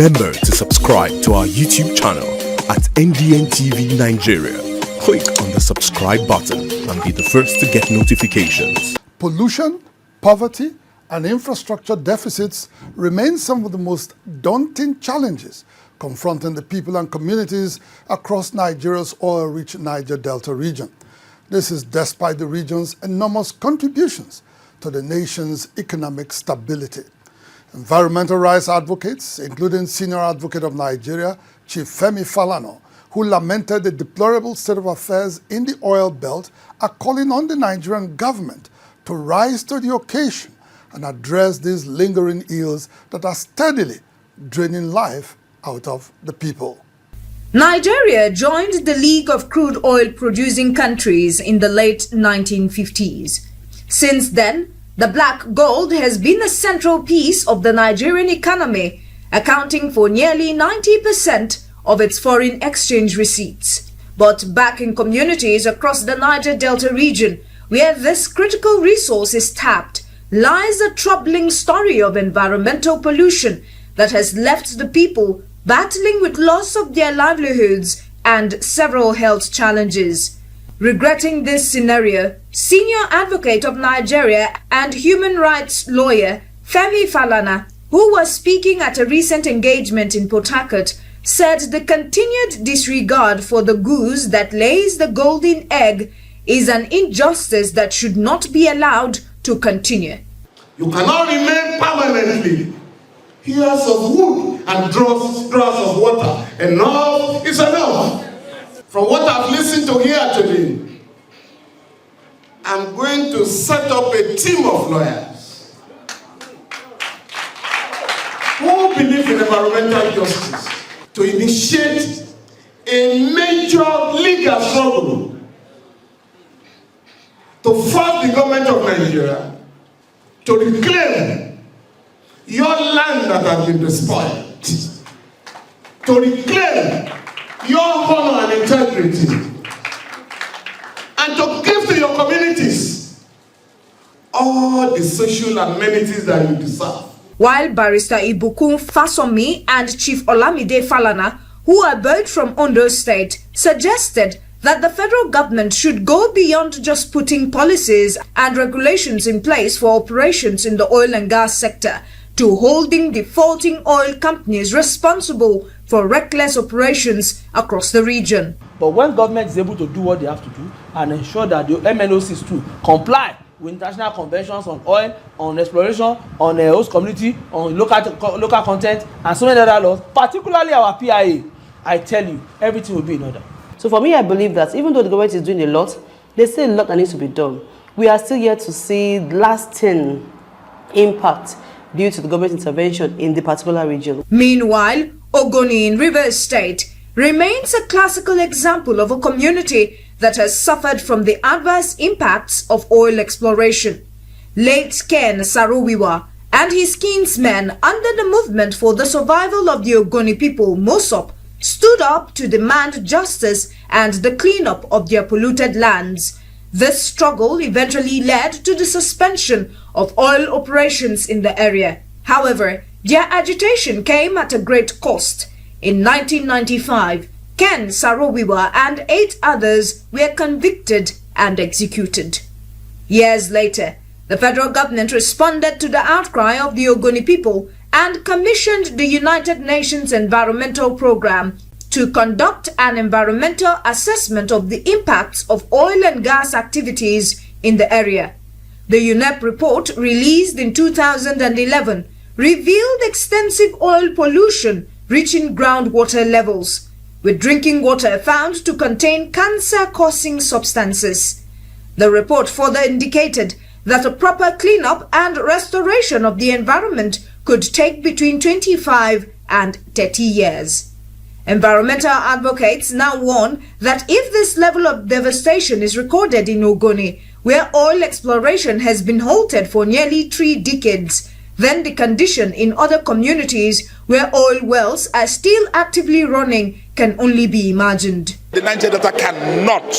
Remember to subscribe to our YouTube channel at NDN TV Nigeria. Click on the subscribe button and be the first to get notifications. Pollution, poverty, and infrastructure deficits remain some of the most daunting challenges confronting the people and communities across Nigeria's oil-rich Niger Delta region. This is despite the region's enormous contributions to the nation's economic stability. Environmental rights advocates, including Senior Advocate of Nigeria, Chief Femi Falana, who lamented the deplorable state of affairs in the oil belt, are calling on the Nigerian government to rise to the occasion and address these lingering ills that are steadily draining life out of the people. Nigeria joined the League of Crude Oil Producing Countries in the late 1950s. Since then, the black gold has been a central piece of the Nigerian economy, accounting for nearly 90% of its foreign exchange receipts. But back in communities across the Niger Delta region, where this critical resource is tapped, lies a troubling story of environmental pollution that has left the people battling with loss of their livelihoods and several health challenges. Regretting this scenario, Senior Advocate of Nigeria and human rights lawyer Femi Falana, who was speaking at a recent engagement in Port Harcourt, said the continued disregard for the goose that lays the golden egg is an injustice that should not be allowed to continue. You cannot remain permanently hears of wood and draws of water. Enough is enough. From what I've listened to here today, I'm going to set up a team of lawyers who believe in environmental justice to initiate a major legal struggle to force the government of Nigeria to reclaim your land that has been despoiled, to reclaim your honor and integrity, and to give to your communities all the social amenities that you deserve. While Barrister Ibukun Fasomi and Chief Olamide Falana, who are both from Ondo State, suggested that the federal government should go beyond just putting policies and regulations in place for operations in the oil and gas sector to holding defaulting oil companies responsible for reckless operations across the region. But when government is able to do what they have to do and ensure that the MNOCs too comply with international conventions on oil, on exploration, on host community, on local content, and so many other laws, particularly our PIA, I tell you, everything will be in order. So for me, I believe that even though the government is doing a lot, there's still a lot that needs to be done. We are still yet to see lasting impact due to the government intervention in the particular region. Meanwhile, Ogoni in Rivers State remains a classical example of a community that has suffered from the adverse impacts of oil exploration. Late Ken Sarowiwa and his kinsmen under the Movement for the Survival of the Ogoni People, MOSOP, stood up to demand justice and the cleanup of their polluted lands. This struggle eventually led to the suspension of oil operations in the area. However, their agitation came at a great cost. In 1995, Ken Sarowiwa and 8 others were convicted and executed. Years later, the federal government responded to the outcry of the Ogoni people and commissioned the United Nations Environmental Programme to conduct an environmental assessment of the impacts of oil and gas activities in the area. The UNEP report, released in 2011, revealed extensive oil pollution reaching groundwater levels, with drinking water found to contain cancer-causing substances. The report further indicated that a proper cleanup and restoration of the environment could take between 25 and 30 years. Environmental advocates now warn that if this level of devastation is recorded in Ogoni, where oil exploration has been halted for nearly 3 decades, then the condition in other communities where oil wells are still actively running can only be imagined. The Niger Delta cannot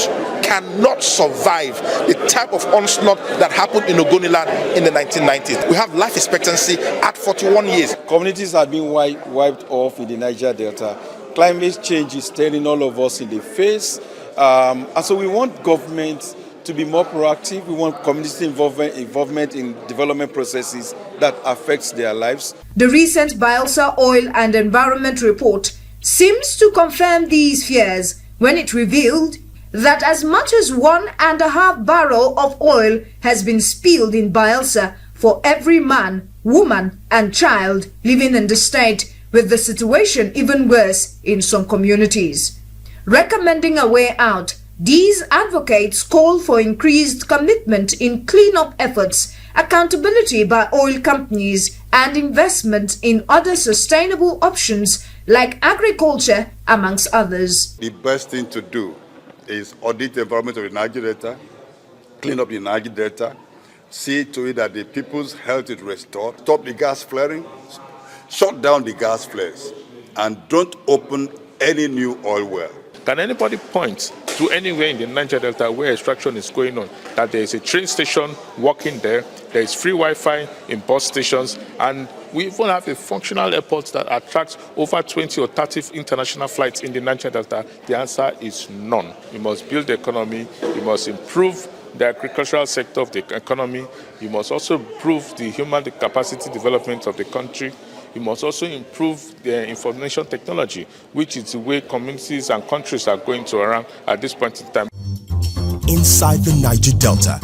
cannot survive the type of onslaught that happened in Ogoniland in the 1990s. We have life expectancy at 41 years. Communities have been wiped off in the Niger Delta. Climate change is staring all of us in the face. And so we want government to be more proactive. We want community involvement in development processes that affects their lives. The recent Bielsa Oil and Environment report seems to confirm these fears when it revealed that as much as 1.5 barrel of oil has been spilled in Bielsa for every man, woman and child living in the state, with the situation even worse in some communities. Recommending a way out, these advocates call for increased commitment in cleanup efforts, accountability by oil companies, and investment in other sustainable options like agriculture, amongst others. The best thing to do is audit the environment of the Niger Delta, clean up the Niger Delta, see to it that the people's health is restored, stop the gas flaring, shut down the gas flares, and don't open any new oil well. Can anybody point to anywhere in the Niger Delta where extraction is going on, that there is a train station working there is free Wi-Fi in bus stations, and we even have a functional airport that attracts over 20 or 30 international flights in the Niger Delta? The answer is none. You must build the economy, you must improve the agricultural sector of the economy, you must also improve the human capacity development of the country. You must also improve the information technology, which is the way communities and countries are going to around at this point in time. Inside the Niger Delta,